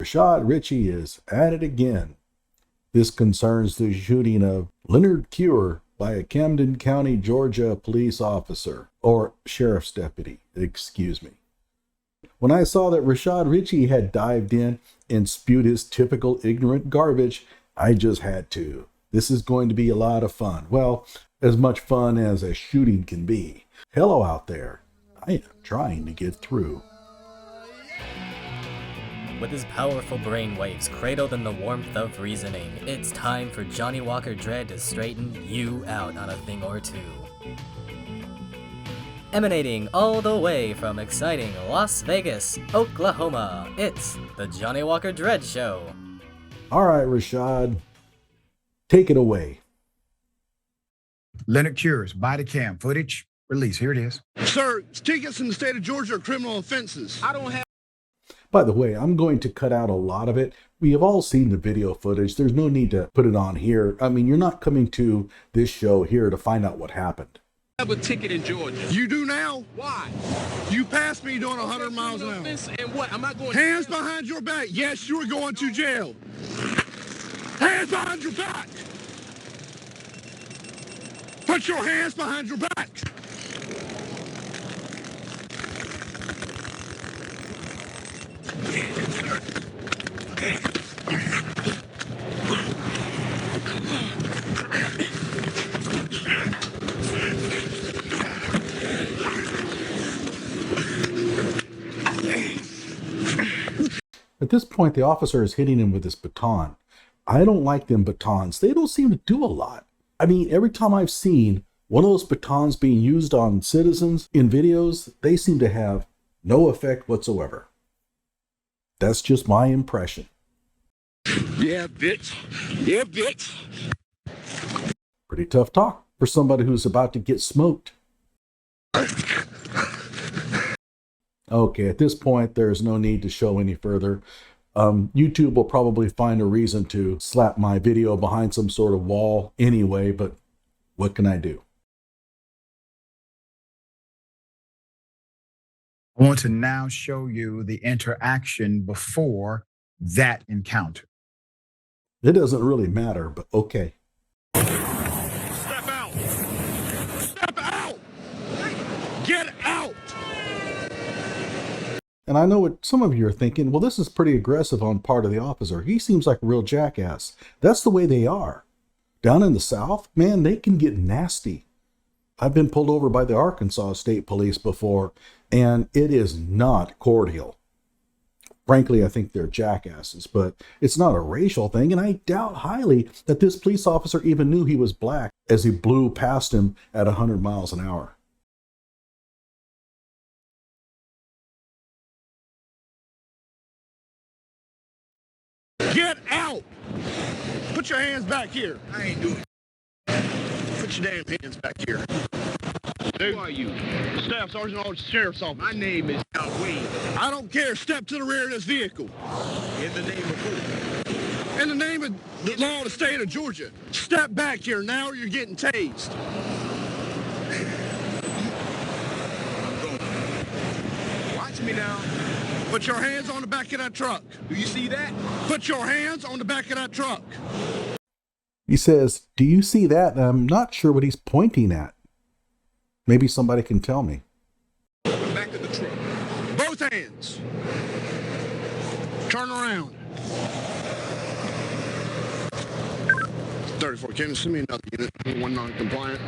Rashad Richey is at it again. This concerns the shooting of Leonard by a Camden County, Georgia police officer, or sheriff's deputy, excuse me. When I saw that Rashad Richey had dived in and spewed his typical ignorant garbage, I just had to. This is going to be a lot of fun. Well, as much fun as a shooting can be. Hello out there. I am trying to get through. With his powerful brainwaves cradled in the warmth of reasoning, it's time for Johnny Walker Dread to straighten you out on a thing or two. Emanating all the way from exciting Las Vegas, Oklahoma, it's the Johnny Walker Dread Show. All right, Rashad, take it away. Leonard Cures, body cam footage release. Here it is. Sir, tickets in the state of Georgia are criminal offenses. I don't have. By the way, I'm going to cut out a lot of it. We have all seen the video footage. There's no need to put it on here. I mean, you're not coming to this show here to find out what happened. I have a ticket in Georgia. You do now? Why? You passed me doing 100 miles an hour. And what? I'm not going. Hands behind your back. Yes, you are going to jail. Hands behind your back. Put your hands behind your back. At this point, the officer is hitting him with his baton. I don't like them batons. They don't seem to do a lot. I mean, every time I've seen one of those batons being used on citizens in videos, they seem to have no effect whatsoever. That's just my impression. Yeah, bitch. Yeah, bitch. Pretty tough talk for somebody who's about to get smoked. Okay, at this point, there's no need to show any further. YouTube will probably find a reason to slap my video behind some sort of wall anyway, but what can I do? I want to now show you the interaction before that encounter. It doesn't really matter, but okay. Step out. Step out. Get out. And I know what some of you are thinking, well, this is pretty aggressive on part of the officer. He seems like a real jackass. That's the way they are. Down in the South, man, they can get nasty. I've been pulled over by the Arkansas State Police before, and it is not cordial. Frankly, I think they're jackasses, but it's not a racial thing, and I doubt highly that this police officer even knew he was black as he blew past him at 100 miles an hour. Get out. Put your hands back here. I ain't doing it. Put your damn hands back here. Who are you? Staff Sergeant of the Sheriff's Office. My name is Wade. I don't care. Step to the rear of this vehicle. In the name of who? In the name of the law of the state of Georgia. Step back here now or you're getting tased. I'm going. Watch me now. Put your hands on the back of that truck. Do you see that? Put your hands on the back of that truck. He says, do you see that? And I'm not sure what he's pointing at. Maybe somebody can tell me. The back of the truck. Both hands. Turn around. 34, can you send me another unit? One non-compliant.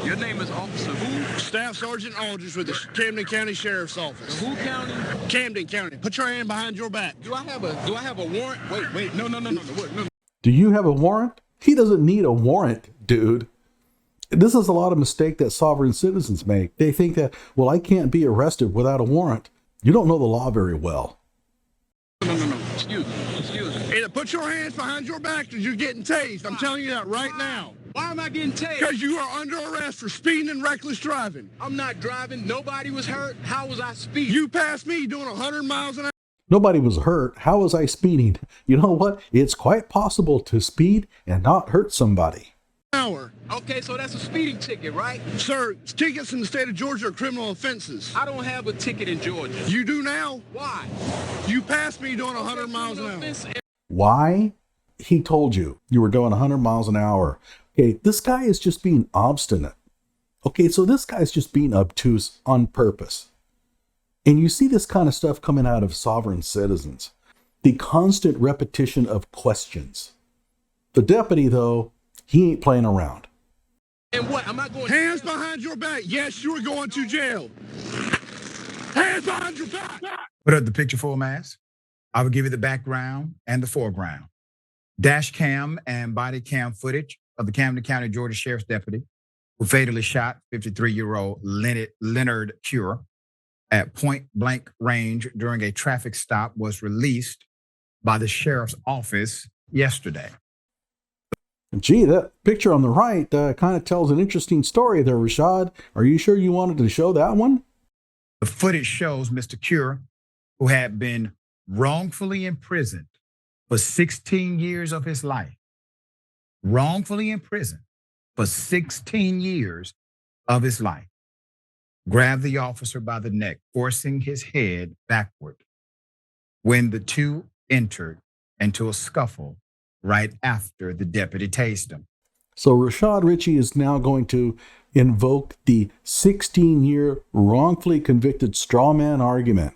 Your name is Officer who? Staff Sergeant Aldridge with the Camden County Sheriff's Office. Who county? Camden County. Put your hand behind your back. Do I have a warrant? Wait. No. Do you have a warrant? He doesn't need a warrant, dude. This is a lot of mistake that sovereign citizens make. They think that, well, I can't be arrested without a warrant. You don't know the law very well. No. Excuse me. Either put your hands behind your back or you're getting tased. I'm telling you that right now. Why am I getting tased? Because you are under arrest for speeding and reckless driving. I'm not driving. Nobody was hurt. How was I speeding? You passed me doing 100 miles an hour. Nobody was hurt. How was I speeding? You know what? It's quite possible to speed and not hurt somebody. hour. Okay, so that's a speeding ticket, right? Sir, tickets in the state of Georgia are criminal offenses. I don't have a ticket in Georgia. You do now? Why? You passed me doing 100 miles an hour. Why? He told you were doing 100 miles an hour. Okay, this guy is just being obstinate. Okay, so this guy's just being obtuse on purpose. And you see this kind of stuff coming out of sovereign citizens. The constant repetition of questions. The deputy, though, he ain't playing around. And what? Am I going? Hands behind your back. Yes, you are going to jail. Hands behind your back. Put up the picture full mass. I will give you the background and the foreground. Dash cam and body cam footage of the Camden County, Georgia Sheriff's deputy who fatally shot 53-year-old Leonard Cure at point blank range during a traffic stop was released by the sheriff's office yesterday. Gee, that picture on the right kind of tells an interesting story there, Rashad. Are you sure you wanted to show that one? The footage shows Mr. Cure, who had been wrongfully imprisoned for 16 years of his life. Wrongfully imprisoned for 16 years of his life. Grabbed the officer by the neck, forcing his head backward when the two entered into a scuffle right after the deputy tased him. So Rashad Richey is now going to invoke the 16-year wrongfully convicted straw man argument.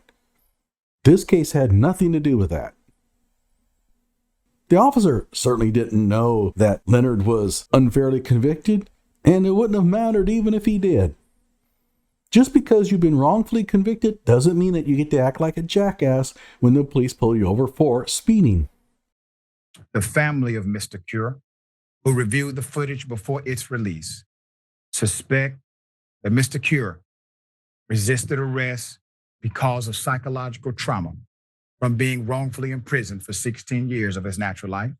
This case had nothing to do with that. The officer certainly didn't know that Leonard was unfairly convicted, and it wouldn't have mattered even if he did. Just because you've been wrongfully convicted doesn't mean that you get to act like a jackass when the police pull you over for speeding. The family of Mr. Cure, who reviewed the footage before its release, suspect that Mr. Cure resisted arrest because of psychological trauma from being wrongfully imprisoned for 16 years of his natural life.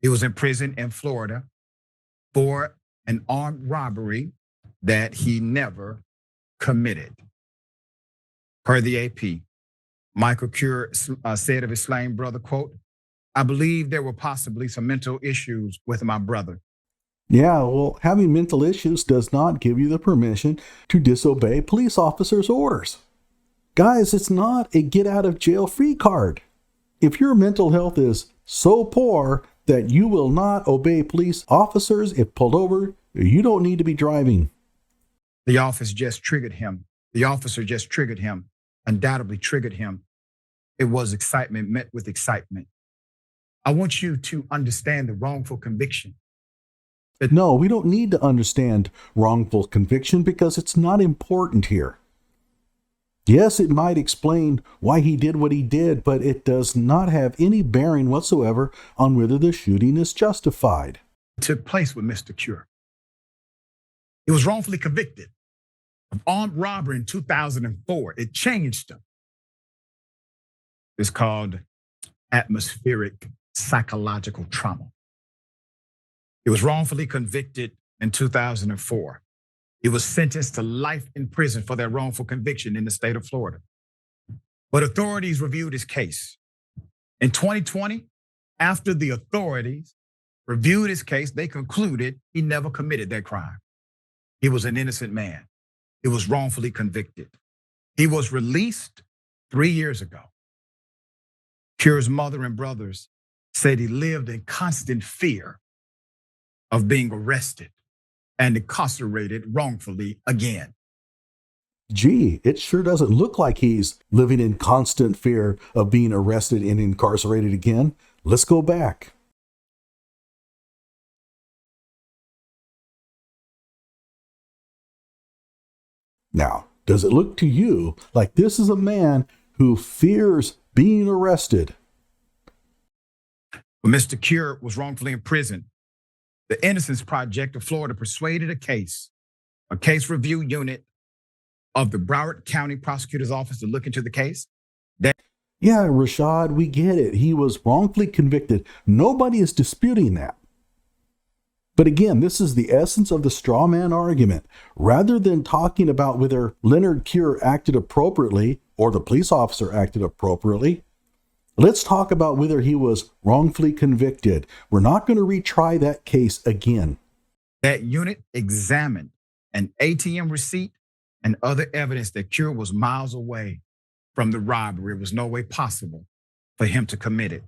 He was imprisoned in Florida for an armed robbery that he never committed. Per the AP, Michael Cure said of his slain brother, quote, "I believe there were possibly some mental issues with my brother." Yeah, well, having mental issues does not give you the permission to disobey police officers' orders. Guys, it's not a get-out-of-jail-free card. If your mental health is so poor that you will not obey police officers if pulled over, you don't need to be driving. The officer just triggered him. Undoubtedly triggered him. It was excitement met with excitement. I want you to understand the wrongful conviction. No, we don't need to understand wrongful conviction because it's not important here. Yes, it might explain why he did what he did, but it does not have any bearing whatsoever on whether the shooting is justified. It took place with Mr. Cure. He was wrongfully convicted of armed robbery in 2004. It changed him. It's called atmospheric psychological trauma. He was wrongfully convicted in 2004. He was sentenced to life in prison for that wrongful conviction in the state of Florida. But authorities reviewed his case. In 2020, after the authorities reviewed his case, they concluded he never committed that crime. He was an innocent man. He was wrongfully convicted. He was released 3 years ago. Cure's mother and brothers said he lived in constant fear of being arrested and incarcerated wrongfully again. Gee, it sure doesn't look like he's living in constant fear of being arrested and incarcerated again. Let's go back. Now, does it look to you like this is a man who fears being arrested? When Mr. Cure was wrongfully imprisoned, the Innocence Project of Florida persuaded a case review unit of the Broward County Prosecutor's Office to look into the case. Yeah, Rashad, we get it. He was wrongfully convicted. Nobody is disputing that. But again, this is the essence of the straw man argument. Rather than talking about whether Leonard Cure acted appropriately or the police officer acted appropriately, let's talk about whether he was wrongfully convicted. We're not going to retry that case again. That unit examined an ATM receipt and other evidence that Cure was miles away from the robbery. It was no way possible for him to commit it.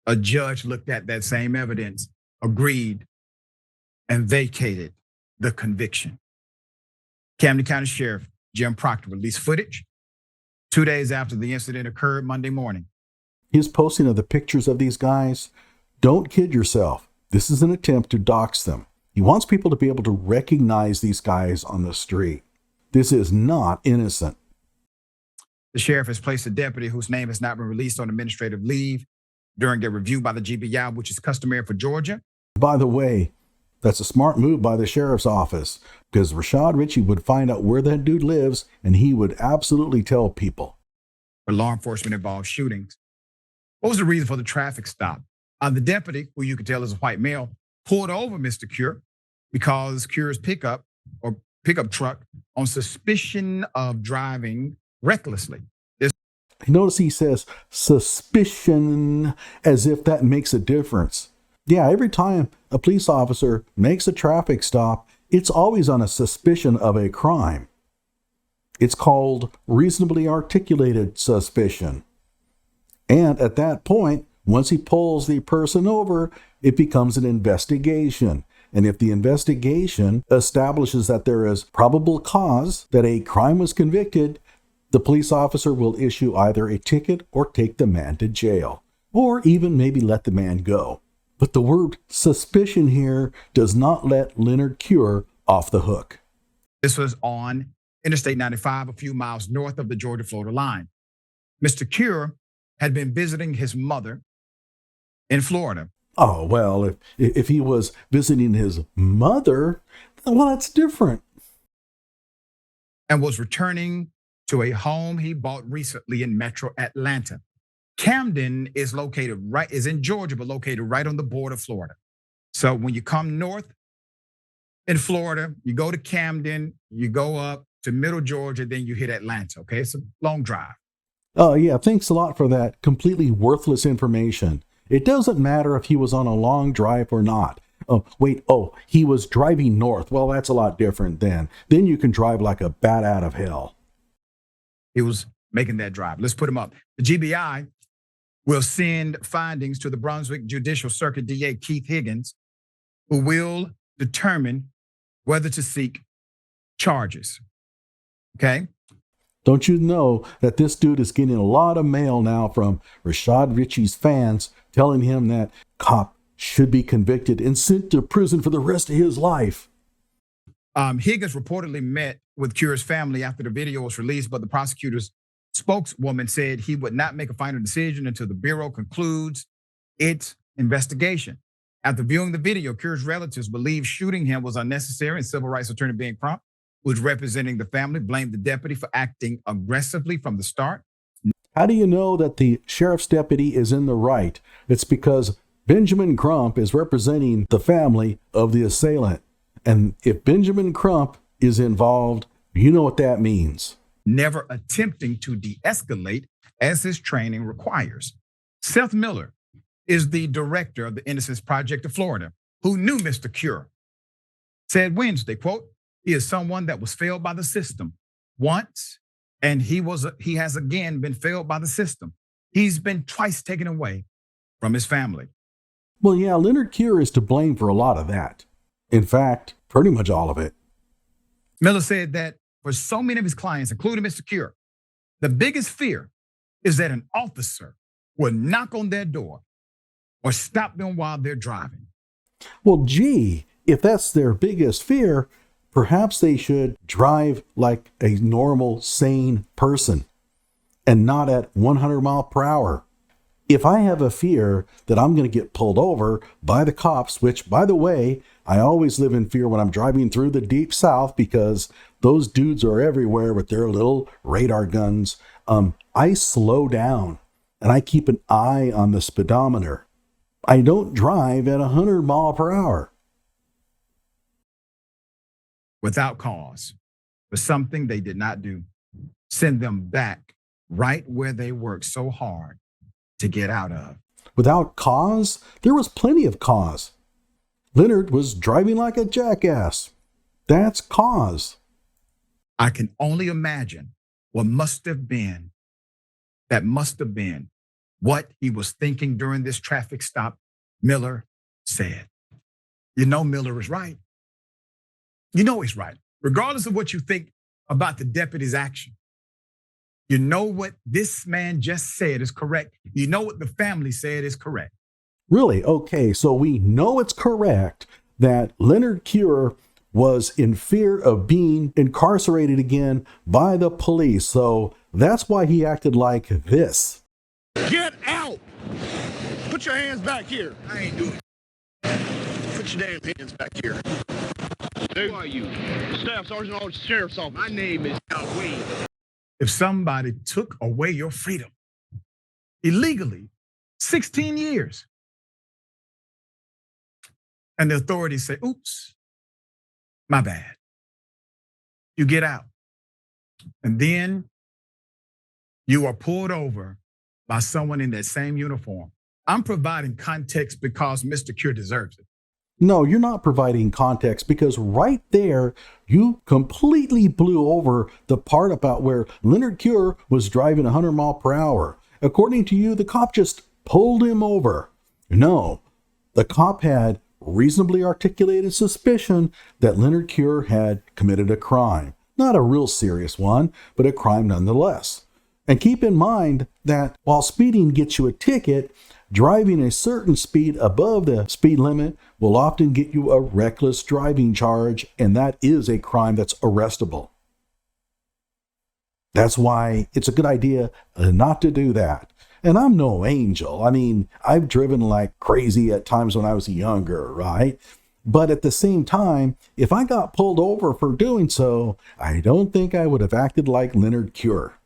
A judge looked at that same evidence, agreed, and vacated the conviction. Camden County Sheriff Jim Proctor released footage 2 days after the incident occurred Monday morning. His posting of the pictures of these guys, don't kid yourself. This is an attempt to dox them. He wants people to be able to recognize these guys on the street. This is not innocent. The sheriff has placed a deputy whose name has not been released on administrative leave during a review by the GBI, which is customary for Georgia. By the way, that's a smart move by the sheriff's office, because Rashad Richey would find out where that dude lives and he would absolutely tell people. For law enforcement involved shootings. What was the reason for the traffic stop? The deputy, who you could tell is a white male, pulled over Mr. Cure because Cure's pickup truck on suspicion of driving recklessly. Notice he says suspicion, as if that makes a difference. Yeah, every time a police officer makes a traffic stop, it's always on a suspicion of a crime. It's called reasonably articulated suspicion. And at that point, once he pulls the person over, it becomes an investigation. And if the investigation establishes that there is probable cause that a crime was convicted, the police officer will issue either a ticket or take the man to jail, or even maybe let the man go. But the word suspicion here does not let Leonard Cure off the hook. This was on Interstate 95, a few miles north of the Georgia-Florida line. Mr. Cure had been visiting his mother in Florida. Oh, well, if he was visiting his mother, well, that's different. And was returning to a home he bought recently in Metro Atlanta. Camden is in Georgia, but located right on the border of Florida. So when you come north in Florida, you go to Camden, you go up to middle Georgia, then you hit Atlanta, okay? It's a long drive. Oh, yeah, thanks a lot for that completely worthless information. It doesn't matter if he was on a long drive or not. He was driving north. Well, that's a lot different then. Then you can drive like a bat out of hell. He was making that drive. Let's put him up. The GBI will send findings to the Brunswick Judicial Circuit DA Keith Higgins, who will determine whether to seek charges. Okay? Don't you know that this dude is getting a lot of mail now from Rashad Richey's fans telling him that cop should be convicted and sent to prison for the rest of his life? Higgins reportedly met with Cure's family after the video was released, but the prosecutor's spokeswoman said he would not make a final decision until the Bureau concludes its investigation. After viewing the video, Cure's relatives believe shooting him was unnecessary, and civil rights attorney Ben Crump, who was representing the family, blamed the deputy for acting aggressively from the start. How do you know that the sheriff's deputy is in the right? It's because Benjamin Crump is representing the family of the assailant. And if Benjamin Crump is involved, you know what that means. Never attempting to de-escalate as his training requires. Seth Miller is the director of the Innocence Project of Florida, who knew Mr. Cure. Said Wednesday, quote, "He is someone that was failed by the system once, and he has again been failed by the system. He's been twice taken away from his family." Well, yeah, Leonard Cure is to blame for a lot of that. In fact, pretty much all of it. Miller said that for so many of his clients, including Mr. Cure, the biggest fear is that an officer will knock on their door or stop them while they're driving. Well, gee, if that's their biggest fear, perhaps they should drive like a normal, sane person and not at 100 miles per hour. If I have a fear that I'm going to get pulled over by the cops, which, by the way, I always live in fear when I'm driving through the deep south because those dudes are everywhere with their little radar guns. I slow down and I keep an eye on the speedometer. I don't drive at 100 miles per hour. Without cause, for something they did not do. Send them back right where they worked so hard to get out of. Without cause? There was plenty of cause. Leonard was driving like a jackass. That's cause. I can only imagine what must have been what he was thinking during this traffic stop. Miller said, you know, Miller is right. You know he's right. Regardless of what you think about the deputy's action, you know what this man just said is correct. You know what the family said is correct. Really? Okay, so we know it's correct that Leonard Cure was in fear of being incarcerated again by the police. So that's why he acted like this. Get out! Put your hands back here. I ain't doing it. Put your damn hands back here. Who are you? Staff Sergeant of the Sheriff's Office. My name is Wade. If somebody took away your freedom illegally, 16 years, and the authorities say, oops, my bad. You get out. And then you are pulled over by someone in that same uniform. I'm providing context because Mr. Cure deserves it. No, you're not providing context, because right there, you completely blew over the part about where Leonard Cure was driving 100 miles per hour. According to you, the cop just pulled him over. No, the cop had reasonably articulated suspicion that Leonard Cure had committed a crime. Not a real serious one, but a crime nonetheless. And keep in mind that while speeding gets you a ticket, driving a certain speed above the speed limit will often get you a reckless driving charge, and that is a crime that's arrestable. That's why it's a good idea not to do that. And I'm no angel. I mean, I've driven like crazy at times when I was younger, right? But at the same time, if I got pulled over for doing so, I don't think I would have acted like Leonard Cure.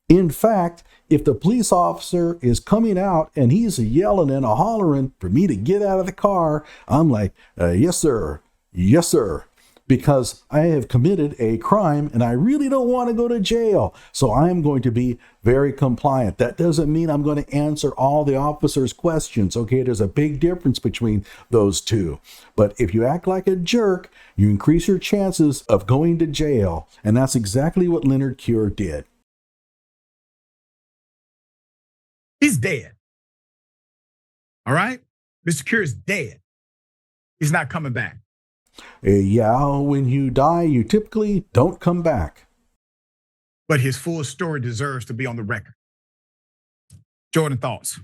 In fact, if the police officer is coming out and he's yelling and hollering for me to get out of the car, I'm like, yes, sir. Yes, sir. Because I have committed a crime and I really don't want to go to jail. So I am going to be very compliant. That doesn't mean I'm going to answer all the officer's questions. Okay, there's a big difference between those two. But if you act like a jerk, you increase your chances of going to jail. And that's exactly what Leonard Cure did. He's dead. All right? Mr. Cure is dead. He's not coming back. Yeah, when you die, you typically don't come back. But his full story deserves to be on the record. Jordan, thoughts?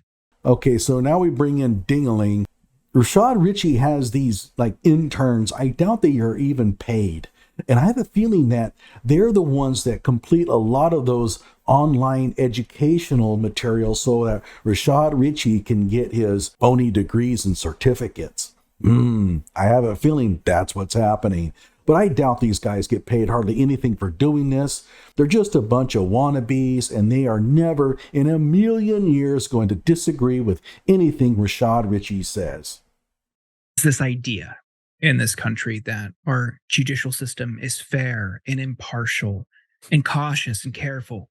Okay, so now we bring in Dingaling. Rashad Richey has these like interns. I doubt they are even paid. And I have a feeling that they're the ones that complete a lot of those online educational materials so that Rashad Richey can get his phony degrees and certificates. I have a feeling that's what's happening. But I doubt these guys get paid hardly anything for doing this. They're just a bunch of wannabes, and they are never in a million years going to disagree with anything Rashad Richey says. It's this idea in this country that our judicial system is fair and impartial and cautious and careful.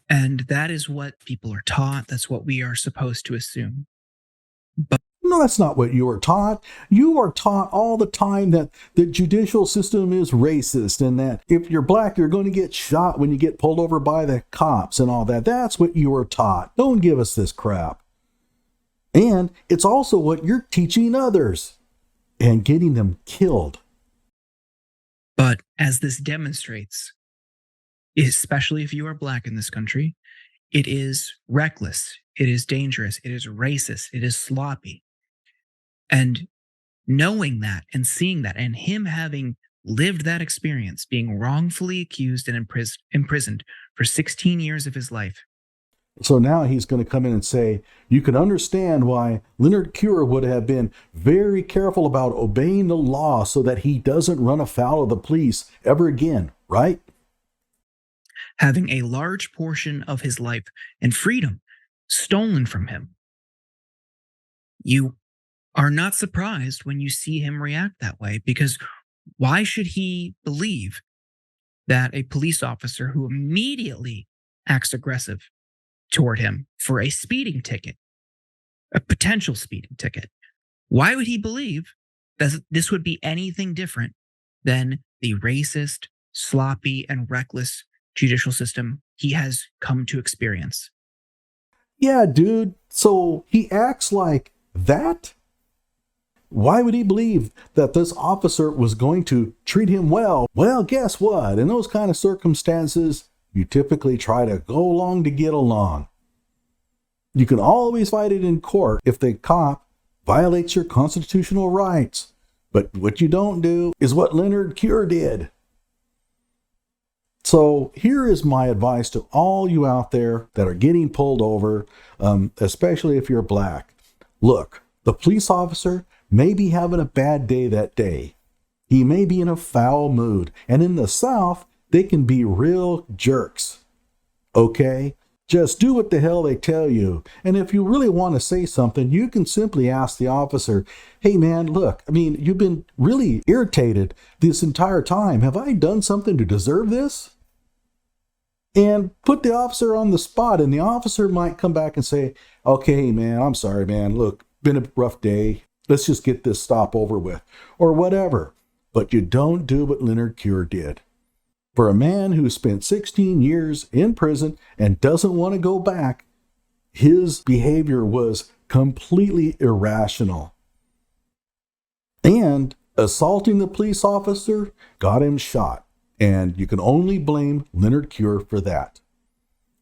And that is what people are taught. That's what we are supposed to assume. But no, that's not what you were taught. You are taught all the time that the judicial system is racist and that if you're black, you're going to get shot when you get pulled over by the cops and all that. That's what you were taught. Don't give us this crap. And it's also what you're teaching others and getting them killed. But as this demonstrates, especially if you are black in this country, it is reckless, it is dangerous, it is racist, it is sloppy. And knowing that and seeing that and him having lived that experience, being wrongfully accused and imprisoned for 16 years of his life. So now he's going to come in and say, you can understand why Leonard Cure would have been very careful about obeying the law so that he doesn't run afoul of the police ever again, right? Having a large portion of his life and freedom stolen from him. You are not surprised when you see him react that way, because why should he believe that a police officer who immediately acts aggressive toward him for a speeding ticket, a potential speeding ticket, why would he believe This would be anything different than the racist, sloppy, and reckless judicial system he has come to experience. Yeah, dude. So he acts like that? Why would he believe that this officer was going to treat him well? Well, guess what? In those kind of circumstances, you typically try to go along to get along. You can always fight it in court if the cop violates your constitutional rights. But what you don't do is what Leonard Cure did. So here is my advice to all you out there that are getting pulled over, especially if you're black. Look, the police officer may be having a bad day that day. He may be in a foul mood. And in the South, they can be real jerks. Okay? Just do what the hell they tell you. And if you really want to say something, you can simply ask the officer, hey man, look, I mean, you've been really irritated this entire time. Have I done something to deserve this? And put the officer on the spot, and the officer might come back and say, okay, man, I'm sorry, man. Look, been a rough day. Let's just get this stop over with, or whatever. But you don't do what Leonard Cure did. For a man who spent 16 years in prison and doesn't want to go back, his behavior was completely irrational. And assaulting the police officer got him shot. And you can only blame Leonard Cure for that.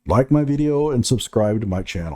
Like my video and subscribe to my channel.